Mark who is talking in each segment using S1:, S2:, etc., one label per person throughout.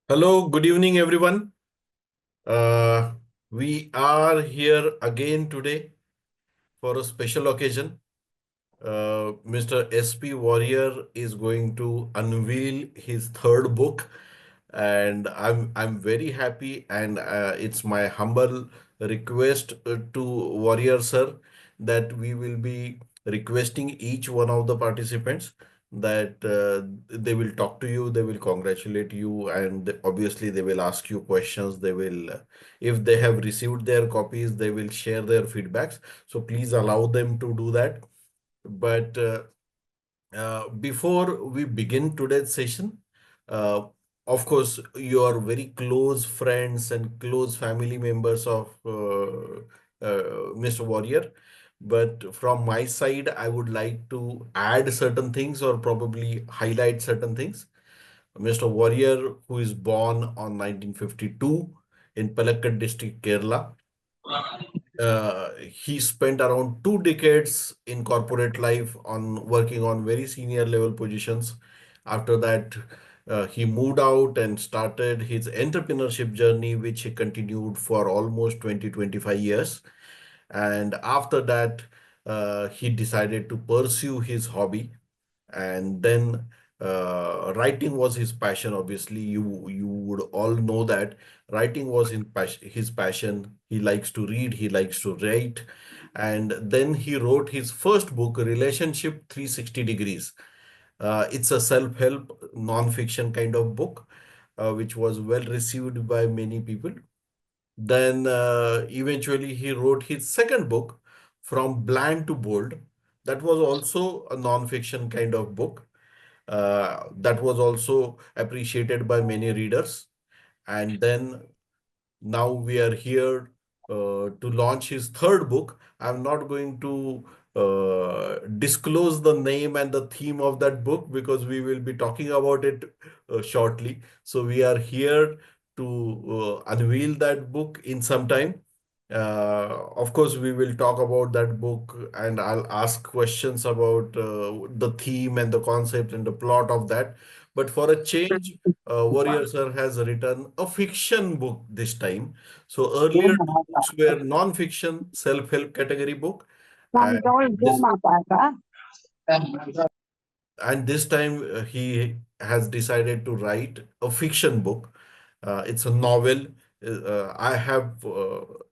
S1: Hello, good evening, everyone. Uh, we are here again today for a special occasion. Mr. SP Warrior is going to unveil his third book, and I'm very happy. And it's my humble request to Warrior Sir that we will be requesting each one of the participants that they will talk to you, they will congratulate you, and obviously they will ask you questions. They will, if they have received their copies, they will share their feedbacks. So please allow them to do that. But before we begin today's session, uh, of course, you are very close friends and close family members of Mr. Warrior. But from my side, I would like to add certain things or probably highlight certain things. Mr. Warrior, who is born on 1952 in Palakkad district, Kerala, he spent around 2 decades in corporate life on working on very senior level positions. After that, he moved out and started his entrepreneurship journey, which he continued for almost 25 years. And after that, he decided to pursue his hobby, and then writing was his passion. Obviously, you would all know that writing was his passion. He likes to read, he likes to write, and then he wrote his first book, Relationship 360 Degrees. It's a self-help non-fiction kind of book, which was well received by many people. Then eventually he wrote his second book, From Bland to Bold. That was also a non-fiction kind of book that was also appreciated by many readers. And then now we are here to launch his third book. I'm not going to disclose the name and the theme of that book because we will be talking about it shortly. So we are here to unveil that book in some time. Of course, we will talk about that book and I'll ask questions about the theme and the concept and the plot of that. But for a change, Warrior Sir has written a fiction book this time. So earlier two books were non-fiction, self-help category book, and this time he has decided to write a fiction book. It's a novel. I have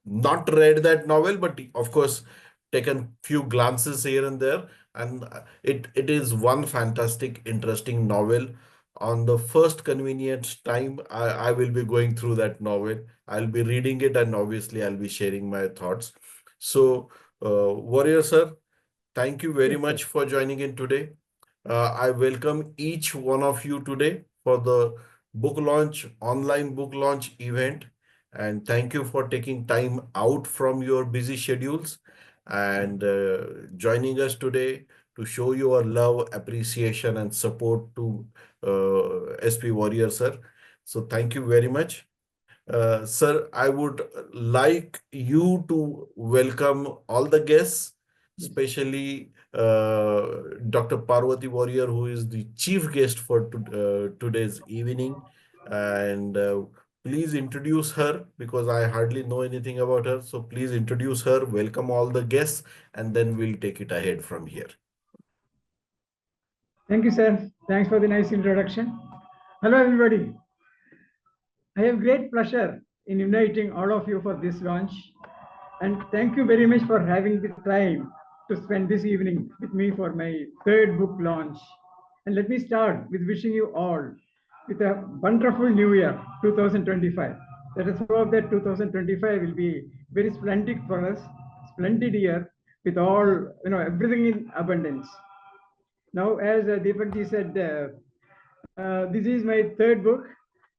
S1: not read that novel, but of course taken few glances here and there, and it is one fantastic, interesting novel. On the first convenient time, I will be going through that novel. I'll be reading it, and obviously I'll be sharing my thoughts. So, Warrior Sir, thank you very much for joining in today. I welcome each one of you today for the book launch, online book launch event. And thank you for taking time out from your busy schedules and joining us today to show your love, appreciation, and support to SP Warrior, sir. So thank you very much. Sir, I would like you to welcome all the guests, especially Dr. Parvati Warrior, who is the chief guest for today's evening. And please introduce her because I hardly know anything about her. So please introduce her, welcome all the guests, and then we'll take it ahead from here.
S2: Thank you, sir. Thanks for the nice introduction. Hello, everybody. I have great pleasure in inviting all of you for this launch. And thank you very much for having the time to spend this evening with me for my third book launch. And let me start with wishing you all with a wonderful new year, 2025. Let us hope that 2025 will be very splendid for us, splendid year with all, everything in abundance. Now, as Deepak ji said, this is my third book,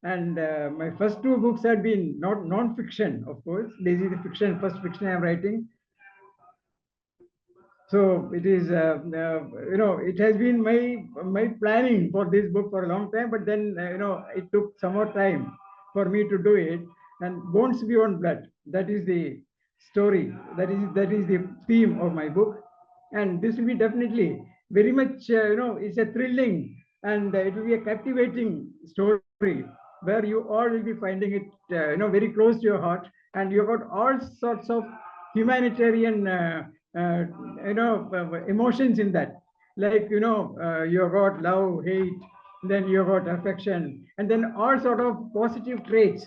S2: and my first two books had been not non-fiction, of course. This is the fiction, first fiction I am writing. So it is, it has been my planning for this book for a long time, but then it took some more time for me to do it. And Bones Beyond Blood, that is the story, that is the theme of my book, and this will be definitely very much, it's a thrilling and it will be a captivating story where you all will be finding it, very close to your heart, and you got all sorts of humanitarian, uh, emotions in that. Like, you got love, hate, then you got affection, and then all sort of positive traits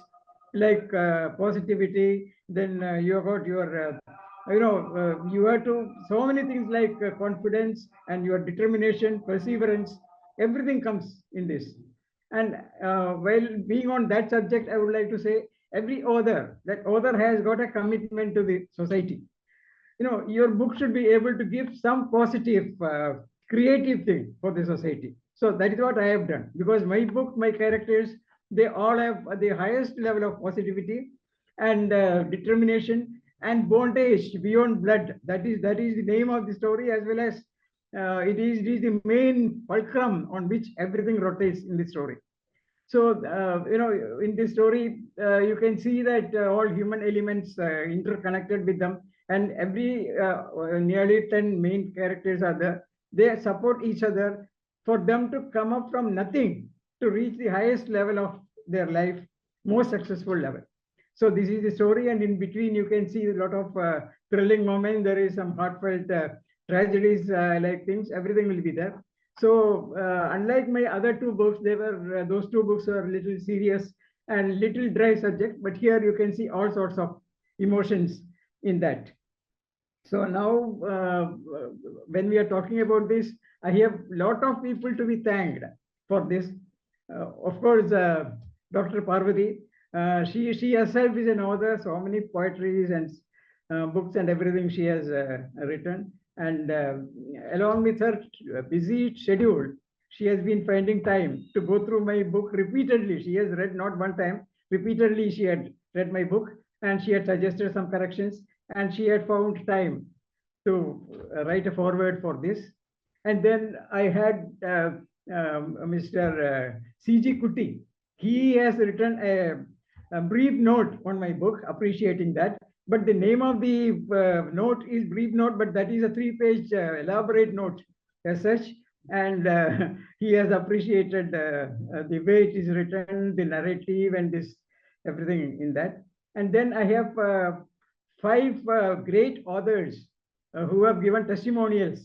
S2: like positivity. Then you got your you have to so many things like confidence and your determination, perseverance, everything comes in this. And while being on that subject, I would like to say every author, that author has got a commitment to the society. Your book should be able to give some positive creative thing for the society. So that is what I have done, because my book, my characters, they all have the highest level of positivity and determination and bondage beyond blood. That is the name of the story, as well as it is the main fulcrum on which everything rotates in the story. So, in this story, you can see that all human elements interconnected with them, and every nearly 10 main characters are there. They support each other for them to come up from nothing to reach the highest level of their life, most successful level. So this is the story, and in between you can see a lot of thrilling moments. There is some heartfelt tragedies, like things. Everything will be there. So unlike my other two books, they were those two books were a little serious and little dry subject, but here you can see all sorts of emotions in that. So now, when we are talking about this, I have a lot of people to be thanked for this. Of course, Dr. Parvati, she herself is an author, so many poetries and books and everything she has written. And along with her busy schedule, she has been finding time to go through my book repeatedly. She has read not one time, repeatedly she had read my book, and she had suggested some corrections, and she had found time to write a foreword for this. And then I had Mr. C.G. Kuti. He has written a brief note on my book, appreciating that. But the name of the note is brief note, but that is a 3-page elaborate note as such. And he has appreciated the way it is written, the narrative, and this everything in that. And then I have 5 great authors who have given testimonials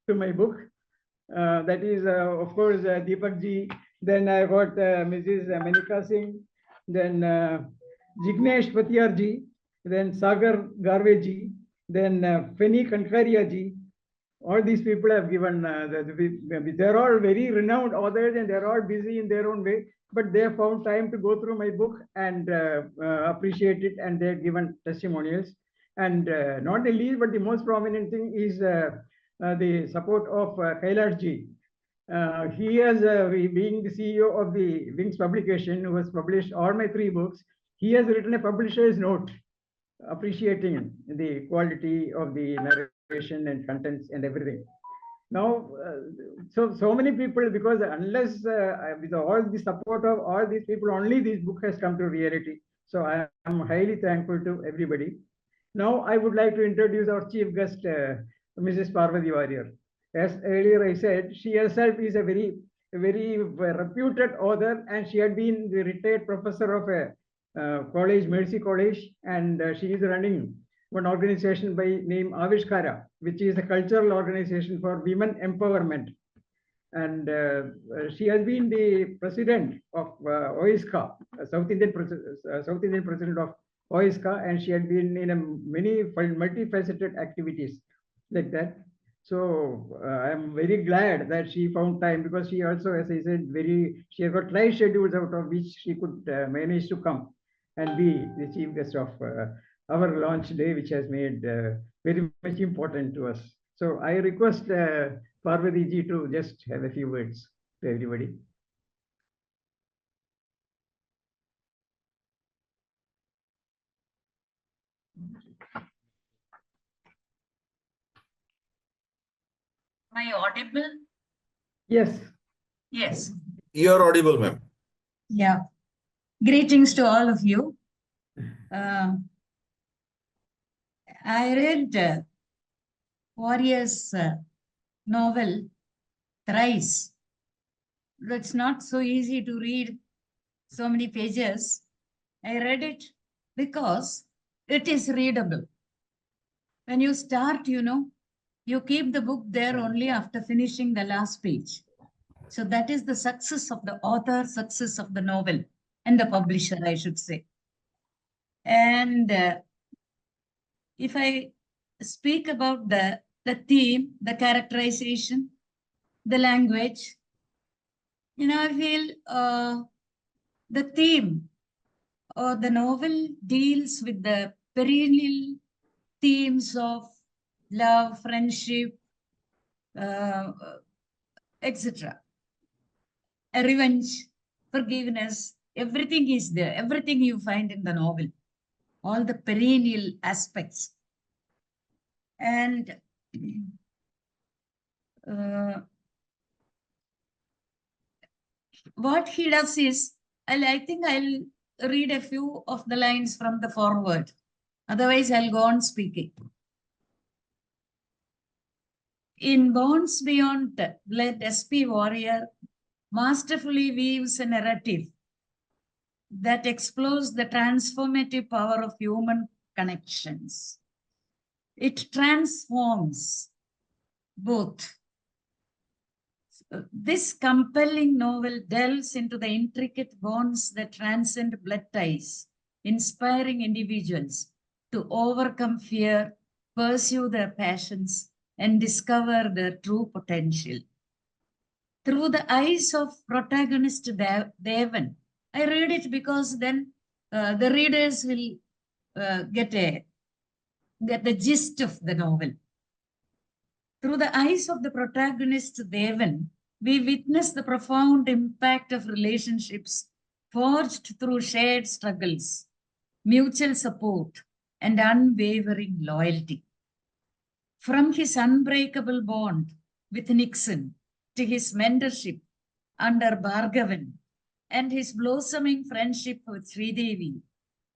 S2: to my book. That is, of course, Deepak ji. Then I got Mrs. Manika Singh. Then Jignesh Patiyar ji. Then Sagar Garve ji. Then Feni Kankaria ji. All these people have given, they're all very renowned authors, and they're all busy in their own way, but they have found time to go through my book and appreciate it, and they've given testimonials. And not the least, but the most prominent thing is the support of Kailash ji. He has, being the CEO of the Wings publication, who has published all my 3 books, he has written a publisher's note appreciating the quality of the narration and contents and everything. Now, so many people, because unless with all the support of all these people, only this book has come to reality. So I am highly thankful to everybody. Now I would like to introduce our chief guest, Mrs. Parvati Warrior. As earlier I said, she herself is a very reputed author, and she had been the retired professor of a college, Mercy College, and she is running one organization by name Avishkara, which is a cultural organization for women empowerment. And she has been the president of OISCA, South Indian president of OISCA, and she had been in many multifaceted activities like that. So I am very glad that she found time, because she also, as I said, she has got tight schedules, out of which she could manage to come and be the chief guest of our launch day, which has made very much important to us. So I request Parvati ji to just have a few words to everybody.
S3: Am I audible?
S2: Yes.
S3: Yes.
S1: You're audible, ma'am.
S3: Yeah. Greetings to all of you. I read Warrior's novel thrice. It's not so easy to read so many pages. I read it because it is readable. When you start, you keep the book there only after finishing the last page. So that is the success of the author, success of the novel, and the publisher, I should say. And if I speak about the theme, the characterization, the language, I feel the theme or the novel deals with the perennial themes of love, friendship, uh, etc. Revenge, forgiveness, everything is there. Everything you find in the novel, all the perennial aspects. And what he does is, I think I'll read a few of the lines from the foreword. Otherwise, I'll go on speaking. In Bonds Beyond Blood, SP Warrior masterfully weaves a narrative that explores the transformative power of human connections. It transforms both. This compelling novel delves into the intricate bonds that transcend blood ties, inspiring individuals to overcome fear, pursue their passions, and discover their true potential. Through the eyes of protagonist Devan, I read it because then the readers will get the gist of the novel. Through the eyes of the protagonist Devan, we witness the profound impact of relationships forged through shared struggles, mutual support, and unwavering loyalty. From his unbreakable bond with Nixon to his mentorship under Bhargavan and his blossoming friendship with Sridevi,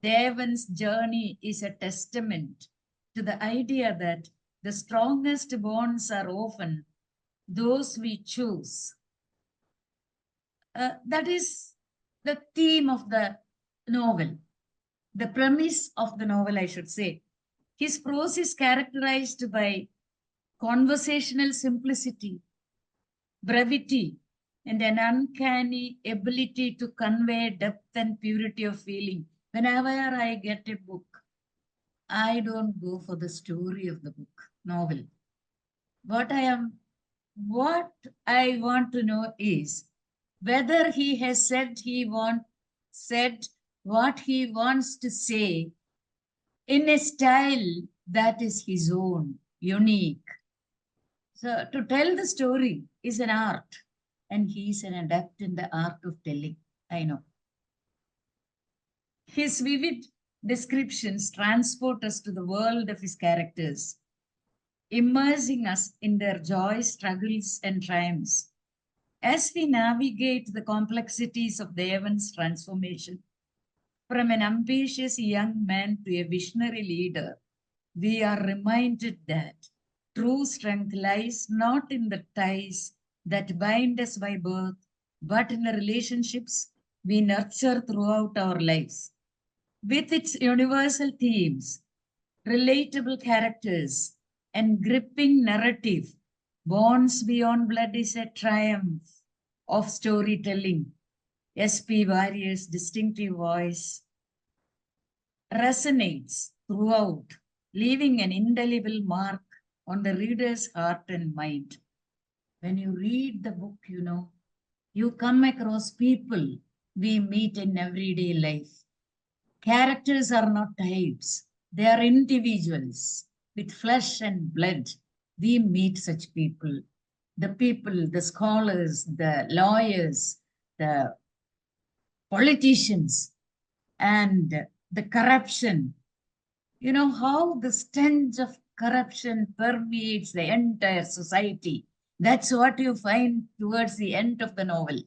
S3: Devan's journey is a testament to the idea that the strongest bonds are often those we choose. That is the theme of the novel, the premise of the novel, I should say. His prose is characterized by conversational simplicity, brevity, and an uncanny ability to convey depth and purity of feeling. Whenever I get a book, I don't go for the story of the book, novel. What I want to know is whether he has said what he wants to say in a style that is his own, unique. So to tell the story is an art, and he is an adept in the art of telling. I know. His vivid descriptions transport us to the world of his characters, immersing us in their joys, struggles, and triumphs. As we navigate the complexities of Devan's transformation from an ambitious young man to a visionary leader, we are reminded that true strength lies not in the ties that bind us by birth, but in the relationships we nurture throughout our lives. With its universal themes, relatable characters, and gripping narrative, Bonds Beyond Blood is a triumph of storytelling. SP Warrior's distinctive voice resonates throughout, leaving an indelible mark on the reader's heart and mind. When you read the book, you come across people we meet in everyday life. Characters are not types, they are individuals with flesh and blood. We meet such people. The scholars, the lawyers, the politicians, and the corruption. You know how the stench of corruption permeates the entire society. That's what you find towards the end of the novel.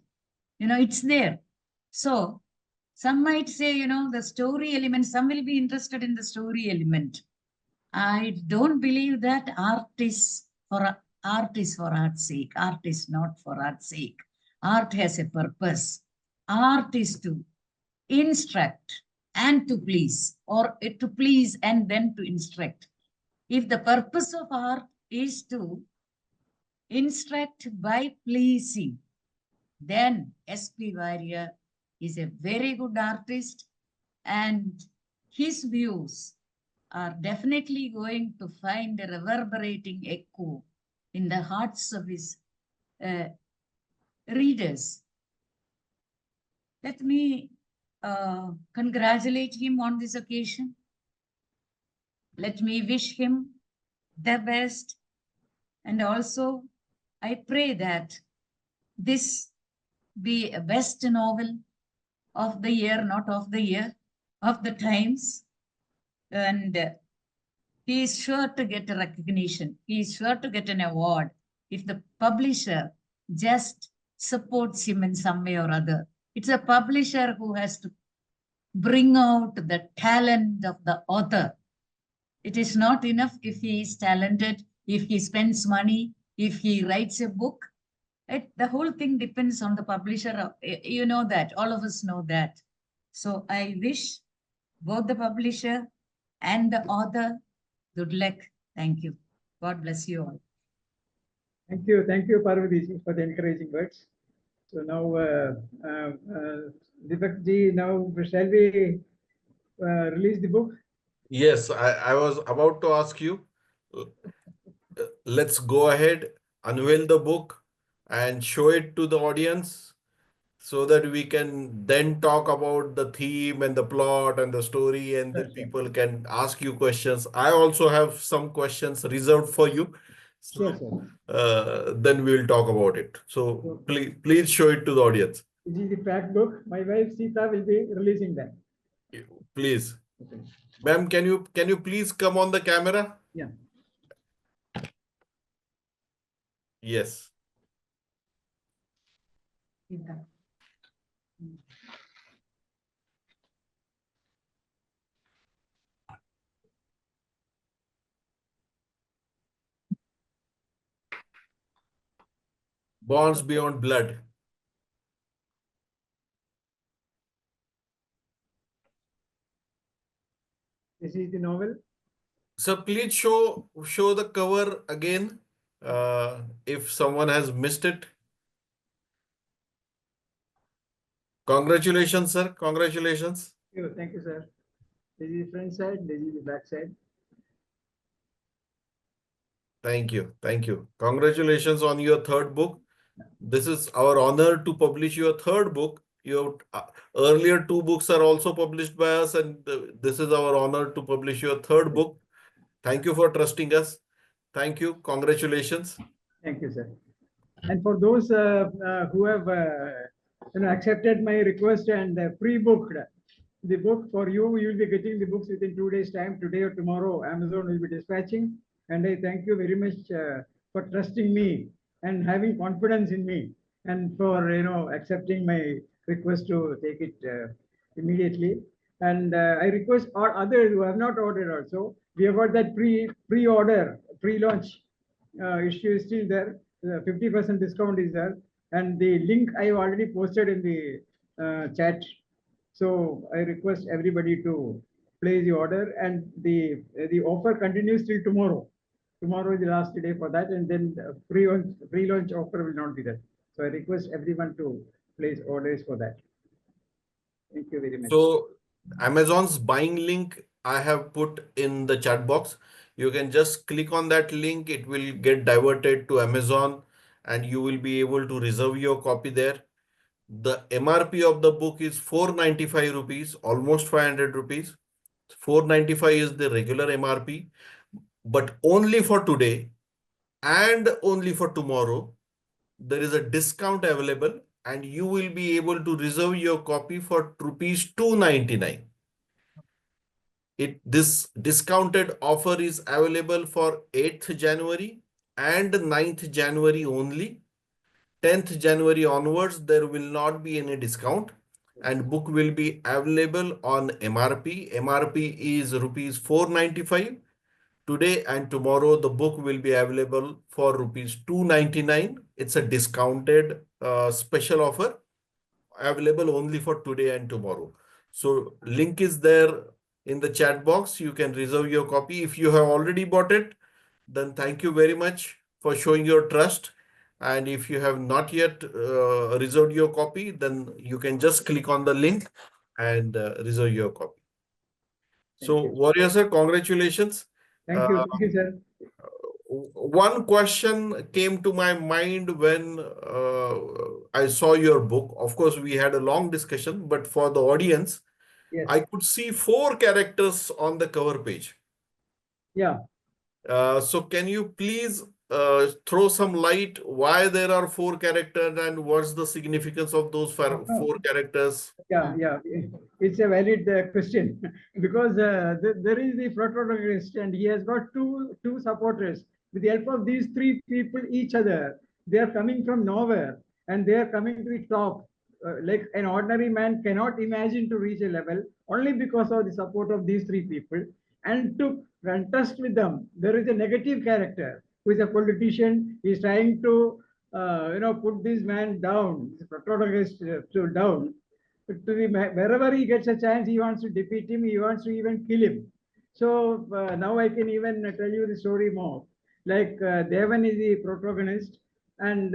S3: It's there. So some might say, the story element, some will be interested in the story element. I don't believe that art is for art's sake. Art is not for art's sake. Art has a purpose. Art is to instruct and to please, or to please and then to instruct. If the purpose of art is to instruct by pleasing, then SP Warrior is a very good artist, and his views are definitely going to find a reverberating echo in the hearts of his readers. Let me congratulate him on this occasion. Let me wish him the best. And also, I pray that this be a best novel of the year, not of the year, of the times. And he is sure to get a recognition. He is sure to get an award if the publisher just supports him in some way or other. It's a publisher who has to bring out the talent of the author. It is not enough if he is talented, if he spends money, if he writes a book. The whole thing depends on the publisher. You know that. All of us know that. So I wish both the publisher and the author good luck. Thank you. God bless you all.
S2: Thank you, Parvati, for the encouraging words. So now, Deepak ji, now shall we release the book?
S1: Yes, I was about to ask you. Let's go ahead, unveil the book and show it to the audience so that we can then talk about the theme and the plot and the story, and then people can ask you questions. I also have some questions reserved for you.
S2: Sure,
S1: So
S2: sir.
S1: then we'll talk about it. So please show it to the audience.
S2: This is the fact book. My wife Sita will be releasing that.
S1: Please.
S2: Okay.
S1: Ma'am, can you please come on the camera?
S2: Yeah.
S1: Yes.
S3: Yeah.
S1: Bonds Beyond Blood.
S2: This is the novel.
S1: So please show the cover again if someone has missed it. Congratulations, sir. Congratulations.
S2: Thank you, sir. This is the front side. This is the back side.
S1: Thank you. Thank you. Congratulations on your third book. This is our honor to publish your third book. Your earlier two books are also published by us, and this is our honor to publish your third book. Thank you for trusting us. Thank you. Congratulations.
S2: Thank you, sir. And for those who have accepted my request and pre-booked the book for you, you will be getting the books within 2 days' time. Today or tomorrow, Amazon will be dispatching. And I thank you very much for trusting me and having confidence in me, and for accepting my request to take it immediately. And I request all others who have not ordered also. We have got that pre-order, pre-launch issue is still there. 50% discount is there, and the link I have already posted in the chat. So I request everybody to place the order, and the offer continues till tomorrow. Tomorrow is the last day for that, and then pre-launch offer will not be there. So I request everyone to place orders for that. Thank you very much.
S1: So Amazon's buying link I have put in the chat box. You can just click on that link. It will get diverted to Amazon and you will be able to reserve your copy there. The MRP of the book is 495 rupees, almost 500 rupees. 495 is the regular MRP, but only for today and only for tomorrow, there is a discount available and you will be able to reserve your copy for rupees 299. This discounted offer is available for 8th January and 9th January only. 10th January onwards, there will not be any discount and book will be available on MRP. MRP is rupees 495. Today and tomorrow, the book will be available for rupees 299. It's a discounted special offer available only for today and tomorrow. So link is there in the chat box. You can reserve your copy. If you have already bought it, then thank you very much for showing your trust. And if you have not yet reserved your copy, then you can just click on the link and reserve your copy.
S2: Thank
S1: So,
S2: you.
S1: Warrior sir, congratulations.
S2: Thank you. Thank you, sir.
S1: One question came to my mind when I saw your book. Of course, we had a long discussion, but for the audience,
S2: Yes.
S1: I could see 4 characters on the cover page.
S2: Yeah.
S1: So can you please throw some light why there are 4 characters and what's the significance of those
S2: No.
S1: 4 characters?
S2: Yeah, yeah, it's a valid question because there is the protagonist and he has got two supporters. With the help of these three people, each other, they are coming from nowhere and they are coming to the top. Like an ordinary man cannot imagine to reach a level only because of the support of these three people. And to contest with them, there is a negative character who is a politician. He is trying to put this man down, the protagonist to down to the wherever he gets a chance, he wants to defeat him. He wants to even kill him. So now I can even tell you the story more. Like Devan is the protagonist, and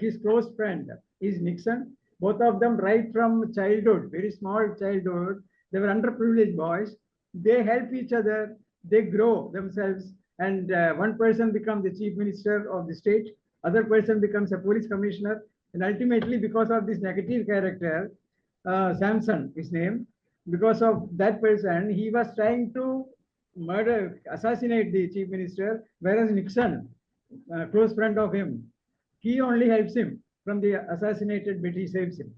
S2: his close friend is Nixon. Both of them, right from childhood, very small childhood, they were underprivileged boys. They help each other. They grow themselves, and one person becomes the chief minister of the state. Other person becomes a police commissioner, and ultimately, because of this negative character, Samson, his name. Because of that person, he was trying to assassinate the chief minister, whereas Nixon, a close friend of him, he only helps him from the assassinated, but he saves him.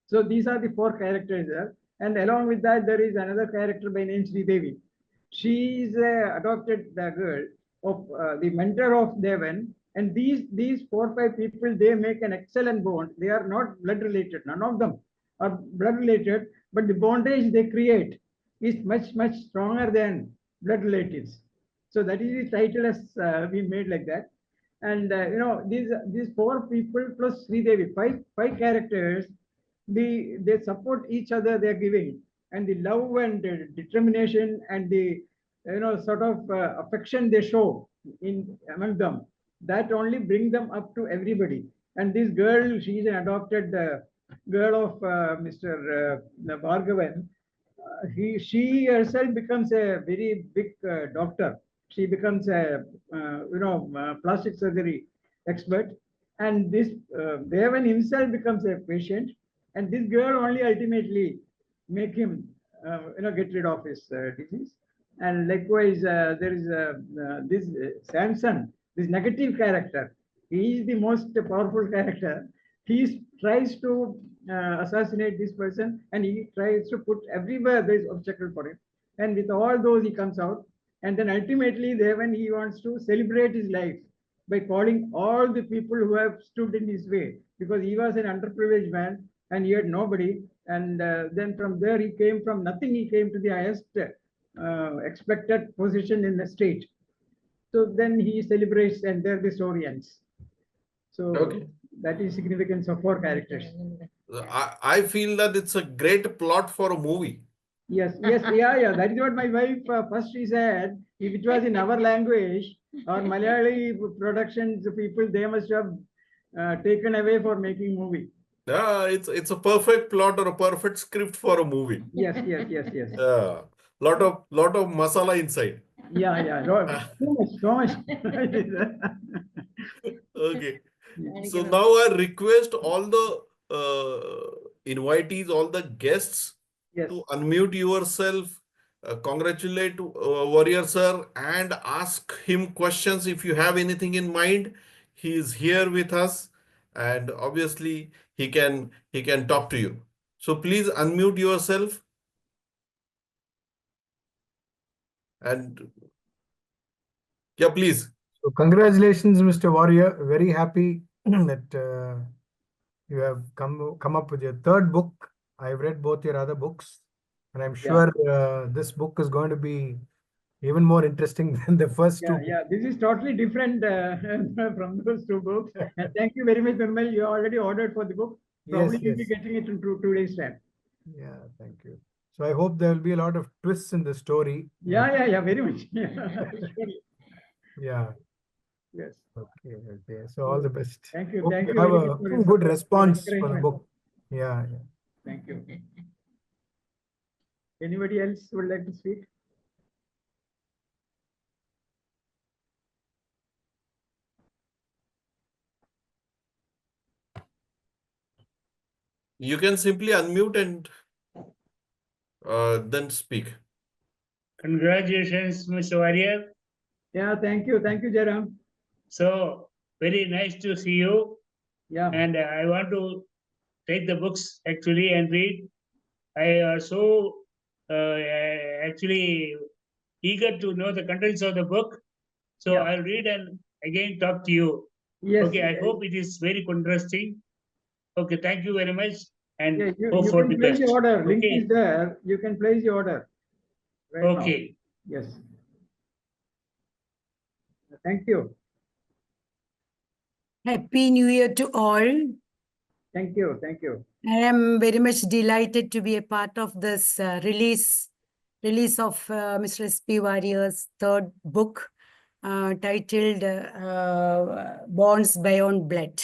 S2: So these are the 4 characters there. And along with that, there is another character by name Sri Devi. She is a adopted girl of the mentor of Devan. And these 4 5 people, they make an excellent bond. They are not blood related. None of them are blood related, but the bondage they create is much stronger than blood relatives. So that is the title has been made like that. And these 4 people plus Sri Devi, five characters, they support each other, they're giving, and the love and determination and the sort of affection they show in among them, that only bring them up to everybody. And this girl, she is an adopted girl of Mr. Bhargavan. She herself becomes a very big doctor. She becomes a plastic surgery expert, and this Devan himself becomes a patient, and this girl only ultimately make him get rid of his disease. And likewise, there is this Samson, this negative character. He is the most powerful character. He tries to assassinate this person, and he tries to put everywhere there is obstacle for him. And with all those, he comes out, and then ultimately, there when he wants to celebrate his life by calling all the people who have stood in his way, because he was an underprivileged man and he had nobody. And then from there, he came from nothing. He came to the highest expected position in the state. So then he celebrates, and there the story ends. So
S1: Okay.
S2: that is significance of 4 characters.
S1: I feel that it's a great plot for a movie.
S2: Yes, yes, yeah. That is what my wife first she said. If it was in our language or Malayali productions, people they must have taken away for making movie.
S1: It's a perfect plot or a perfect script for a movie.
S2: Yes, yes, yes, yes.
S1: Lot of masala inside.
S2: Yeah. So much.
S1: Okay. So now I request all the invitees, all the guests
S2: Yes.
S1: to unmute yourself, congratulate Warrior Sir, and ask him questions if you have anything in mind. He is here with us, and obviously he can talk to you. So please unmute yourself and yeah, please.
S4: So congratulations, Mr. Warrior. Very happy that you have come up with your 3rd book. I've read both your other books, and I'm sure this book is going to be even more interesting than the first 2 books.
S2: Yeah. This is totally different from those 2 books. And thank you very much, Nirmal. You already ordered for the book. Probably you'll be getting it in 2 days' time.
S4: Yeah, thank you. So I hope there will be a lot of twists in the story.
S2: Yeah, very much.
S4: Yeah.
S2: Yes.
S4: Okay. So all the best.
S2: Thank you.
S4: Hope
S2: Thank
S4: you
S2: you
S4: have
S2: very much
S4: a
S2: for your
S4: good
S2: support,
S4: response for the
S2: encouragement.
S4: book. Yeah.
S2: Thank you. Anybody else would like to speak?
S1: You can simply unmute and then speak.
S5: Congratulations, Mr. Warrior.
S2: Yeah, thank you. Thank you, Jaram.
S5: So, very nice to see you.
S2: Yeah.
S5: And I want to take the books actually and read. I so actually eager to know the contents of the book. So
S2: Yeah.
S5: I'll read and again talk to you.
S2: Yes.
S5: Okay, I hope it is very interesting. Okay, thank you very much and
S2: Yeah,
S5: hope
S2: you
S5: for
S2: can
S5: the
S2: place
S5: best.
S2: the order. Link
S5: Okay.
S2: is there. You can place the order right now.
S5: Okay.
S2: Yes. Thank you.
S6: Happy New Year to all.
S2: Thank you. Thank you.
S6: I am very much delighted to be a part of this release of Mr. SP Warrior's third book titled Bonds Beyond Blood.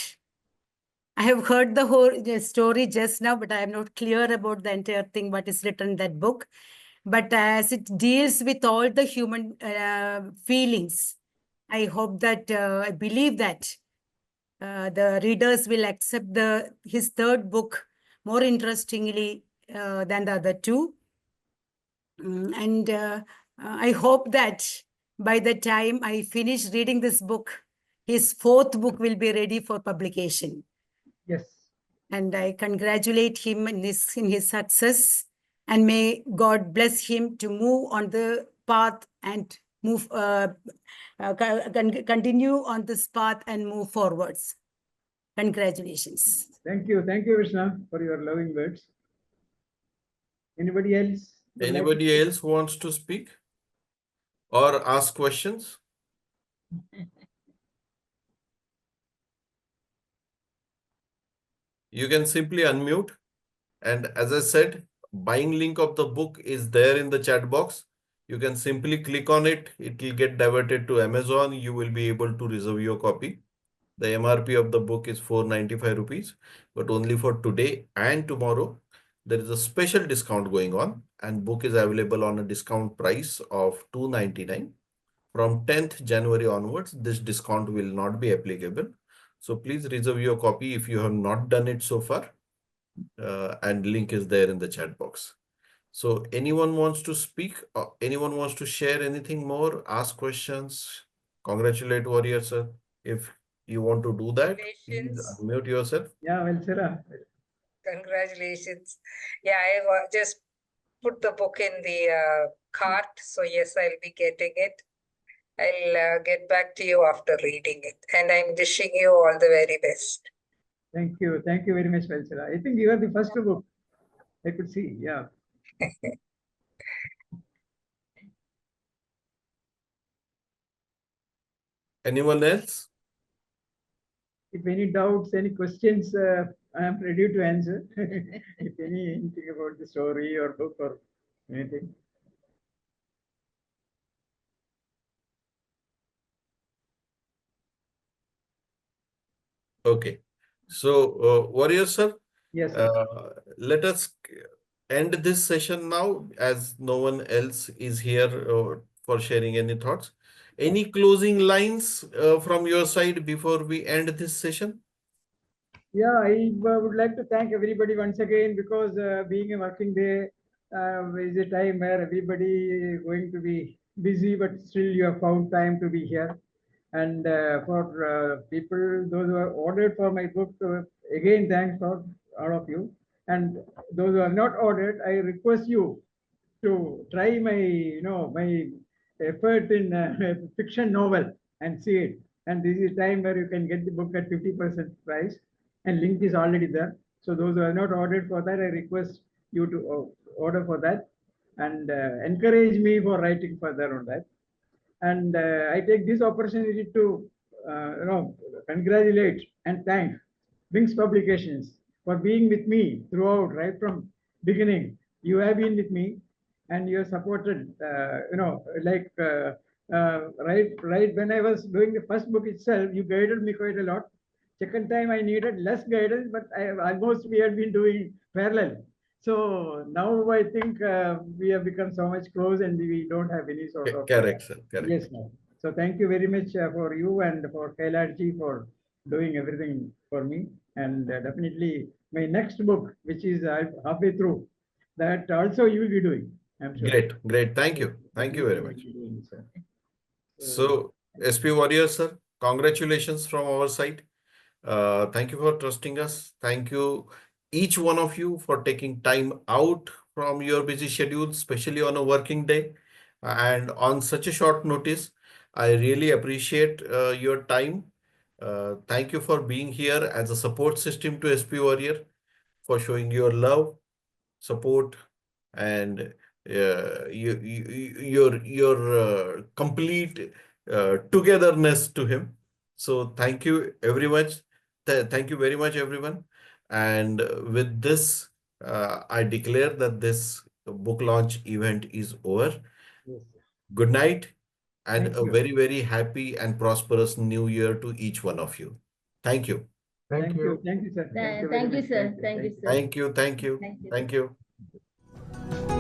S6: I have heard the whole story just now, but I am not clear about the entire thing, what is written in that book. But as it deals with all the human feelings, I hope that, I believe that the readers will accept his third book more interestingly than the other two. And I hope that by the time I finish reading this book, his fourth book will be ready for publication.
S2: Yes.
S6: And I congratulate him in his success, and may God bless him to move on the path and move continue on this path and move forwards. Congratulations.
S2: Thank you. Thank you, Krishna, for your loving words. Anybody else?
S1: Anybody else wants to speak or ask questions? You can simply unmute. And as I said, buying link of the book is there in the chat box. You can simply click on it. It will get diverted to Amazon. You will be able to reserve your copy. The MRP of the book is 495 rupees, but only for today and tomorrow. There is a special discount going on, and book is available on a discount price of 299. From 10th January onwards, this discount will not be applicable. So please reserve your copy if you have not done it so far. And link is there in the chat box. So anyone wants to speak? Anyone wants to share anything more? Ask questions? Congratulate Warrior, sir. If you want to do that, please unmute yourself.
S2: Yeah, well, Sarah.
S7: Congratulations. Yeah, I just put the book in the cart. So yes, I'll be getting it. I'll get back to you after reading it. And I'm wishing you all the very best.
S2: Thank you. Thank you very much, Valsara. I think you are the first book I could see. Yeah.
S1: Anyone else?
S2: If any doubts, any questions, I am ready to answer. If anything about the story or book or anything.
S1: Okay. So, Warrior, sir,
S2: Yes, sir.
S1: let us end this session now as no one else is here for sharing any thoughts. Any closing lines from your side before we end this session?
S2: Yeah, I would like to thank everybody once again, because being a working day is a time where everybody is going to be busy, but still you have found time to be here. And for people, those who are ordered for my book, again, thanks for all of you. And those who are not ordered, I request you to try my effort in fiction novel and see it. And this is time where you can get the book at 50% price, and link is already there. So those who are not ordered for that, I request you to order for that, and encourage me for writing further on that. And I take this opportunity to congratulate and thank Wings Publications for being with me throughout, right from beginning. You have been with me, and you have supported. Right when I was doing the first book itself, you guided me quite a lot. Second time I needed less guidance, but almost we had been doing parallel. So now I think we have become so much close, and we don't have any sort of
S1: Correct, sir. Correct.
S2: yes, no. So thank you very much for you and for Kailash for doing everything for me. And definitely my next book, which is halfway through, that also you will be doing, I'm sure.
S1: Great, great. Thank you. Thank you very much. So, SP Warrior, sir, congratulations from our side. Thank you for trusting us. Thank you, each one of you, for taking time out from your busy schedule, especially on a working day and on such a short notice. I really appreciate your time. Thank you for being here as a support system to SP Warrior, for showing your love, support, and your complete togetherness to him. So thank you very much. Thank you very much, everyone. And with this, I declare that this book launch event is over.
S2: Yes,
S1: Good night, and
S2: thank
S1: a
S2: you.
S1: very, very happy and prosperous new year to each one of you. Thank you.
S4: Thank you.
S2: Thank you, sir.
S8: Thank you,
S2: very much.
S8: sir. Thank you, sir.
S1: Thank you. Thank you.
S8: Thank you.
S1: Thank you.